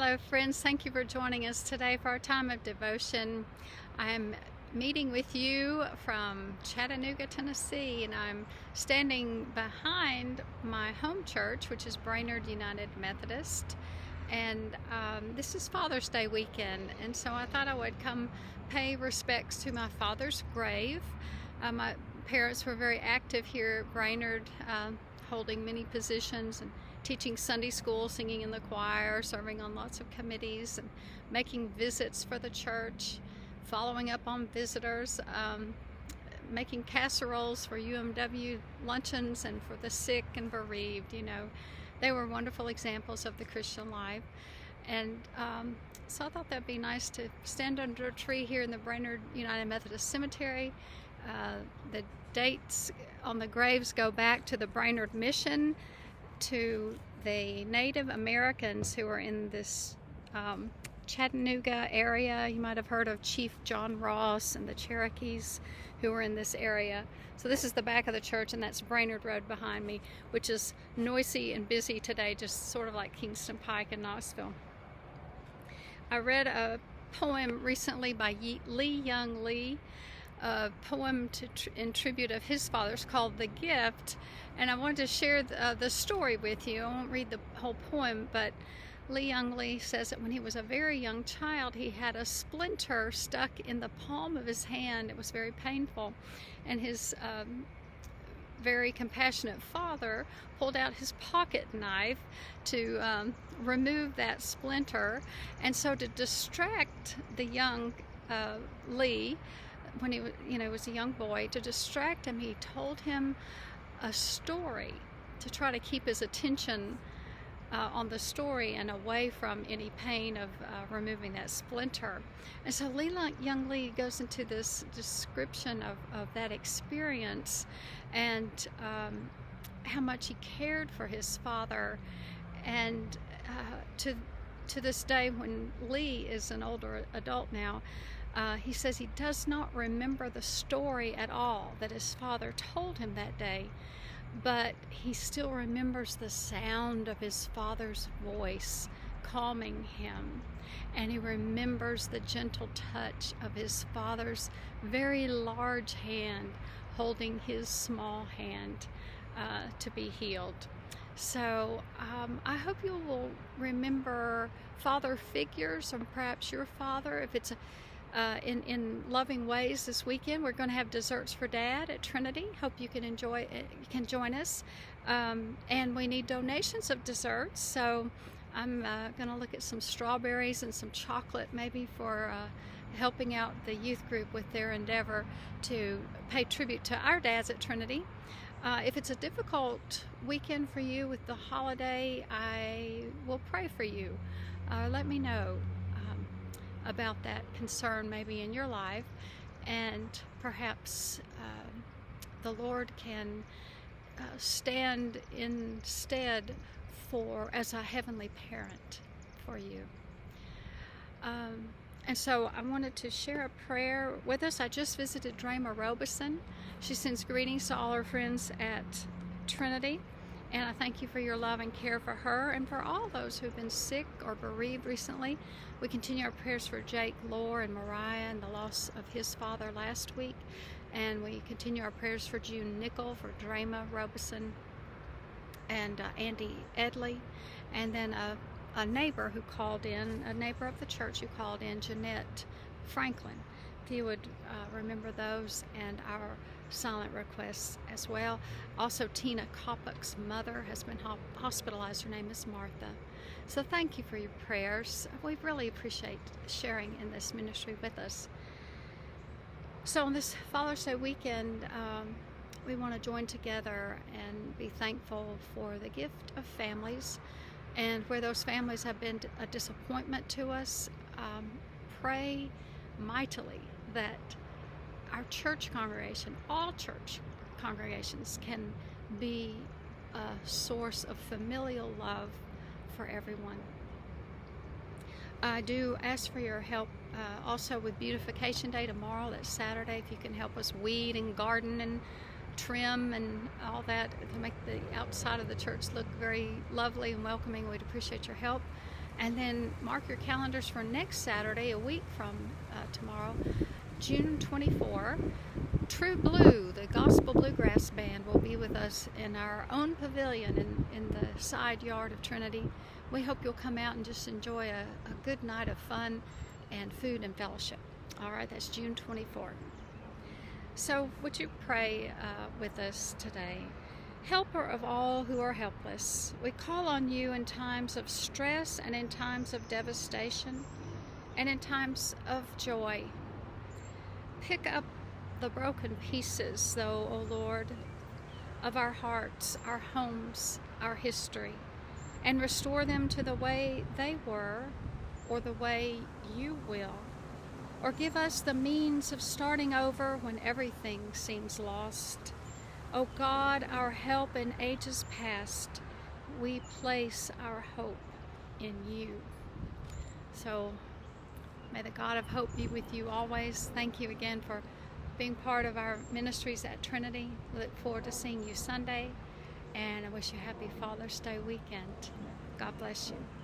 Hello friends, thank you for joining us today for our time of devotion. I'm meeting with you from Chattanooga, Tennessee, and I'm standing behind my home church, which is Brainerd United Methodist. And this is Father's Day weekend, and so I thought I would come pay respects to my father's grave. My parents were very active here at Brainerd, holding many positions and teaching Sunday school, singing in the choir, serving on lots of committees, and making visits for the church, following up on visitors, making casseroles for UMW luncheons and for the sick and bereaved. You know, they were wonderful examples of the Christian life. And so I thought that'd be nice to stand under a tree here in the Brainerd United Methodist Cemetery. The dates on the graves go back to the Brainerd Mission, to the Native Americans who are in this Chattanooga area. You might have heard of Chief John Ross and the Cherokees who were in this area. So this is the back of the church, and that's Brainerd Road behind me, which is noisy and busy today, just sort of like Kingston Pike in Knoxville. I read a poem recently by Lee Young Lee, a poem in tribute of his father's called The Gift, and I wanted to share the story with you. I won't read the whole poem, but Lee Young Lee says that when he was a very young child, he had a splinter stuck in the palm of his hand. It was very painful, and his very compassionate father pulled out his pocket knife to remove that splinter. And so to distract the young Lee, when he was a young boy, to distract him, he told him a story to try to keep his attention on the story and away from any pain of removing that splinter. And so Young Lee goes into this description of that experience and how much he cared for his father. And to this day, when Lee is an older adult now, he says he does not remember the story at all that his father told him that day, but he still remembers the sound of his father's voice calming him, and he remembers the gentle touch of his father's very large hand holding his small hand to be healed. So I hope you will remember father figures, or perhaps your father, if it's in loving ways. This weekend we're going to have desserts for Dad at Trinity. Hope you can enjoy it. You can join us, and we need donations of desserts, so I'm going to look at some strawberries and some chocolate maybe for helping out the youth group with their endeavor to pay tribute to our dads at Trinity. If it's a difficult weekend for you with the holiday, I will pray for you. Let me know about that concern maybe in your life, and perhaps the Lord can stand instead as a heavenly parent for you. And so I wanted to share a prayer with us. I just visited Drama Robeson. She sends greetings to all her friends at Trinity, and I thank you for your love and care for her and for all those who've been sick or bereaved recently. We continue our prayers for Jake Lohr and Mariah and the loss of his father last week. And we continue our prayers for June Nickel, for Drama Robeson, and Andy Edley. And then a neighbor who called in, a neighbor of the church who called in, Jeanette Franklin. If you would remember those and our silent requests as well. Also, Tina Kopuk's mother has been hospitalized. Her name is Martha. So thank you for your prayers. We really appreciate sharing in this ministry with us. So on this Father's Day weekend, we want to join together and be thankful for the gift of families, and where those families have been a disappointment to us, pray mightily that our church congregation, all church congregations, can be a source of familial love for everyone. I do ask for your help also with Beautification Day tomorrow. That's Saturday. If you can help us weed and garden and trim and all that to make the outside of the church look very lovely and welcoming, we'd appreciate your help. And then mark your calendars for next Saturday, a week from tomorrow, June 24. True Blue, the Gospel Bluegrass Band, will be with us in our own pavilion in the side yard of Trinity. We hope you'll come out and just enjoy a good night of fun and food and fellowship. All right, that's June 24. So would you pray with us today? Helper of all who are helpless, we call on you in times of stress and in times of devastation and in times of joy. Pick up the broken pieces, though, O Lord, of our hearts, our homes, our history, and restore them to the way they were or the way you will. Or give us the means of starting over when everything seems lost. O God, our help in ages past, we place our hope in you. So may the God of hope be with you always. Thank you again for being part of our ministries at Trinity. We look forward to seeing you Sunday, and I wish you a happy Father's Day weekend. God bless you.